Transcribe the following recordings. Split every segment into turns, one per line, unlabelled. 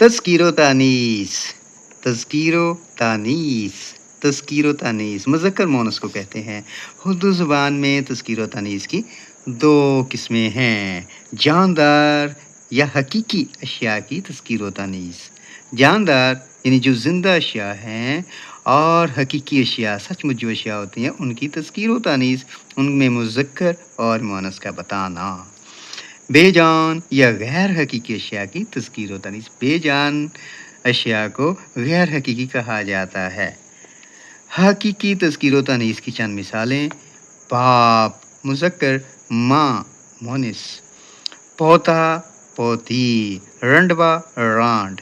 تذکیر و تانیث، تذکیر و تانیث، تذکیر و تانیث مذکر مونس کو کہتے ہیں۔ اردو زبان میں تذکیر و تانیث کی دو قسمیں ہیں، جاندار یا حقیقی اشیاء کی تذکیر و تانیث۔ جاندار یعنی جو زندہ اشیاء ہیں، اور حقیقی اشیاء سچ مچ جو اشیاء ہوتی ہیں ان کی تذکیر و تانیث، ان میں مذکر اور مؤنث کا بتانا۔ بے جان یا غیر حقیقی اشیاء کی تذکیر و تانیث، بے جان اشیاء کو غیر حقیقی کہا جاتا ہے۔ حقیقی تذکیر و تانیث کی چند مثالیں: باپ مذکر، ماں مؤنث، پوتا پوتی، رنڈوا رانڈ،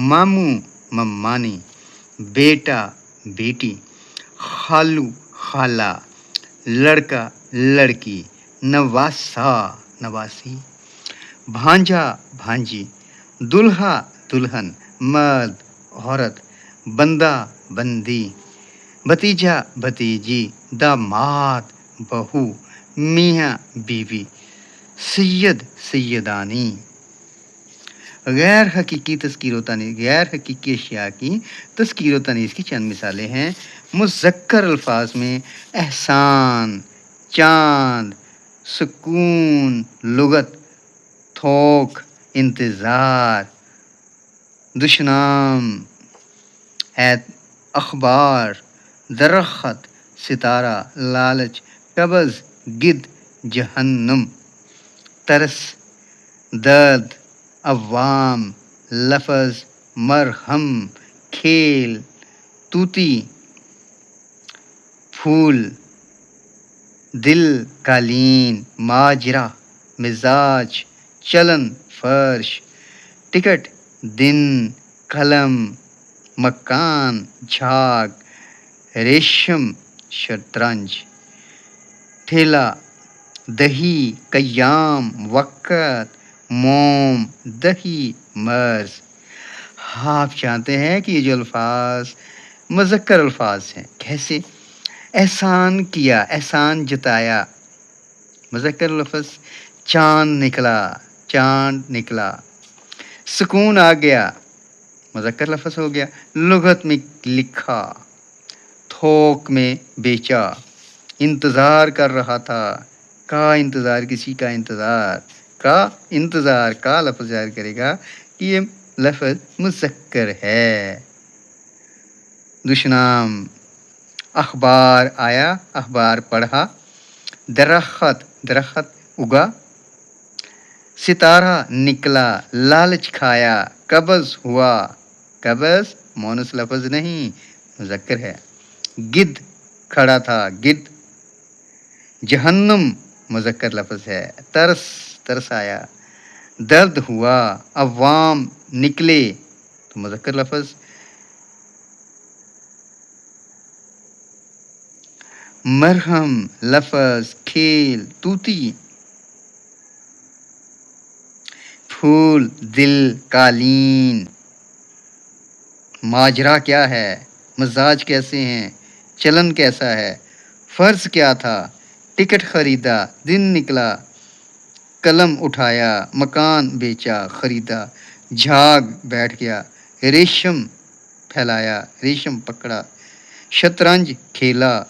ماموں ممانی، بیٹا بیٹی، خالو خالہ، لڑکا لڑکی، نواسا نواسی، بھانجا بھانجی، دلہا دلہن، مرد عورت، بندہ بندی، بھتیجا بھتیجی، داماد بہو، میاں بیوی، سید سیدانی۔ غیر حقیقی تذکیر و تانیث، غیر حقیقی اشیاء کی تذکیر و تانیث کی چند مثالیں ہیں۔ مذکر الفاظ میں احسان، چاند، سکون، لغت، تھوک، انتظار، دشنام، اخبار، درخت، ستارہ، لالچ، قبض، گدھ، جہنم، ترس، درد، عوام، لفظ، مرہم، کھیل، طوطی، پھول، دل، قالین، ماجرا، مزاج، چلن، فرش، ٹکٹ، دن، قلم، مکان، جھاگ، ریشم، شطرنج، ٹھیلا، دہی، قیام، وقت، موم، دہی، مرض۔ آپ جانتے ہیں کہ یہ جو الفاظ مذکر الفاظ ہیں، کیسے؟ احسان کیا، احسان جتایا، مذکر لفظ، چاند نکلا، چاند نکلا، سکون آ گیا، مذکر لفظ ہو گیا، لغت میں لکھا، تھوک میں بیچا، انتظار کر رہا تھا، کا انتظار، کسی کا انتظار، کا انتظار، کا لفظ ظاہر کرے گا کہ یہ لفظ مذکر ہے۔ دشنام، اخبار آیا، اخبار پڑھا، درخت، درخت اگا، ستارہ نکلا، لالچ کھایا، قبض ہوا، قبض مؤنث لفظ نہیں مذکر ہے، گدھ کھڑا تھا، گدھ، جہنم مذکر لفظ ہے، ترس، ترس آیا، درد ہوا، عوام نکلے تو مذکر لفظ، مرہم لفظ، کھیل، طوطی، پھول، دل، قالین، ماجرا کیا ہے، مزاج کیسے ہیں، چلن کیسا ہے، فرض کیا تھا، ٹکٹ خریدا، دن نکلا، قلم اٹھایا، مکان بیچا، خریدا، جھاگ بیٹھ گیا، ریشم پھیلایا، ریشم پکڑا، شطرنج کھیلا،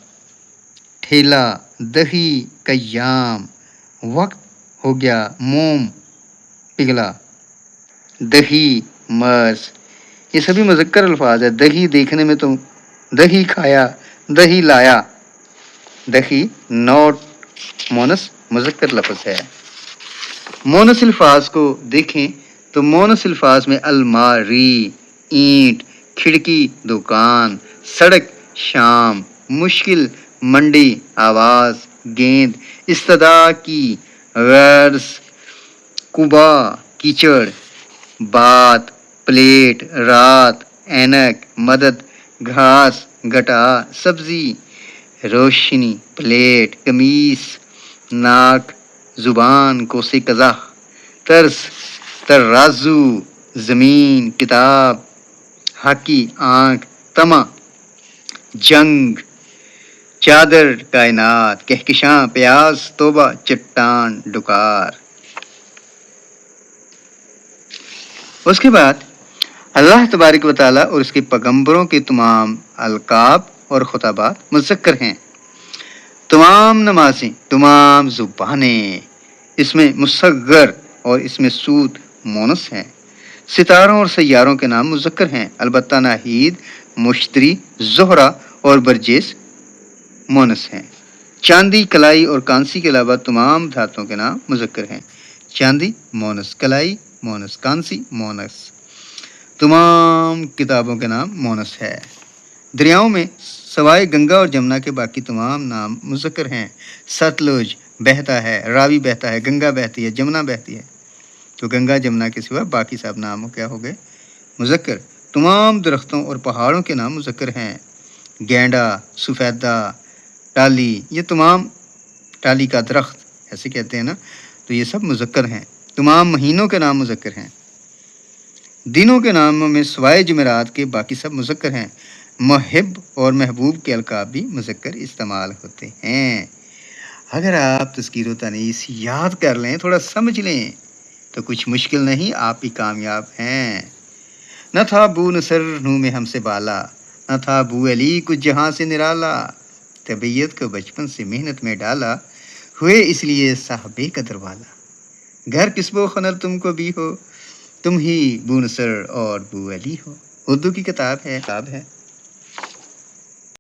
ٹھیلا، دہی، قیام، وقت ہو گیا، موم پگھلا، دہی، مرض۔ یہ سبھی مذکر الفاظ ہے۔ دہی دیکھنے میں تو دہی کھایا، دہی لایا، دہی نوٹ مونس مذکر لفظ ہے۔ مونس الفاظ کو دیکھیں تو مونس الفاظ میں الماری، اینٹ، کھڑکی، دکان، سڑک، شام، مشکل، منڈی، آواز، گیند، استدعا کی، غرض، قبا، کیچڑ، بات، پلیٹ، رات، اینک، مدد، گھاس، گھٹا، سبزی، روشنی، پلیٹ، قمیص، ناک، زبان، کوسے قزح، ترس، ترازو، زمین، کتاب، ہاکی، آنکھ، تما، جنگ، چادر، کائنات، کہکشاں، پیاز، توبہ، چٹان، ڈکار۔ اس کے بعد اللہ تبارک و تعالیٰ اور اس کے پیغمبروں کے تمام القاب اور خطابات مذکر ہیں. تمام نمازیں، تمام زبانیں، اس میں مصغر اور اس میں سود مونس ہیں. ستاروں اور سیاروں کے نام مذکر ہیں، البتہ ناہید، مشتری، زہرہ اور برجس مونس ہیں. چاندی، کلائی اور کانسی کے علاوہ تمام دھاتوں کے نام مذکر ہیں. چاندی مونس، کلائی مونس، کانسی مونس. تمام کتابوں کے نام مونس ہے. دریاؤں میں سوائے گنگا اور جمنا کے باقی تمام نام مذکر ہیں. ستلج بہتا ہے، راوی بہتا ہے، گنگا بہتی ہے، جمنا بہتی ہے. تو گنگا جمنا کے سوا باقی سب نام کیا ہو گئے؟ مذکر. تمام درختوں اور پہاڑوں کے نام مذکر ہیں. گینڈا، سفیدہ، ٹالی، یہ تمام ٹالی کا درخت ایسے کہتے ہیں نا، تو یہ سب مذکر ہیں. تمام مہینوں کے نام مذکر ہیں. دنوں کے ناموں میں سوائے جمعرات کے باقی سب مذکر ہیں. محب اور محبوب کے القاب بھی مذکر استعمال ہوتے ہیں. اگر آپ تذکیر و تانیث یاد کر لیں، تھوڑا سمجھ لیں، تو کچھ مشکل نہیں، آپ بھی کامیاب ہیں. نہ تھا بو نصر نو میں ہم سے بالا، نہ تھا بو علی کچھ جہاں سے نرالا. طبیعت کو بچپن سے محنت میں ڈالا، ہوئے اس لیے صاحب قدر والا. گھر کسب و خنر تم کو بھی ہو، تم ہی بو نصر اور بو علی ہو. اردو کی کتاب ہے.